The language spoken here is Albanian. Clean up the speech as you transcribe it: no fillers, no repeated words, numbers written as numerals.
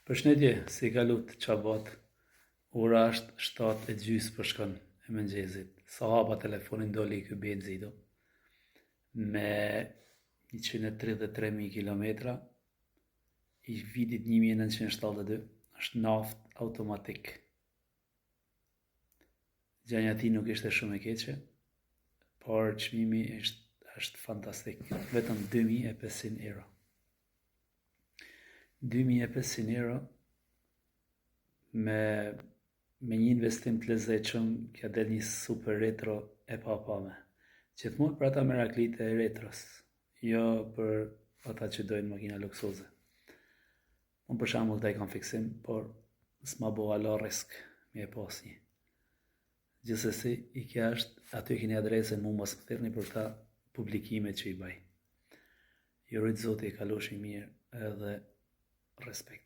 Përshëndetje, si kalut, qabat? Ora është 7:30 për shkon e mëngjesit. Sa hapa telefonin doli ky benzi do. Me 133.000 kilometra, i vitit 1972, është naft automatik. Gjanja ti nuk ishte shumë e keqe, por çmimi është fantastik, vetëm 2.500 euro. 2.500 euro me një investim të lezetshëm, kja del një super retro e papame. Gjithmonë për ata meraklit e retros, jo për ata që dojnë makina luksoze. Unë për shembull ta i kam fiksim, por s'ma bo alo risk me e pas një. Gjithsesi, i kja është, aty keni adresën, mu mos më thirrni për ta publikimet që i baj. Ju rrit Zoti, kaloshin mirë edhe respekt.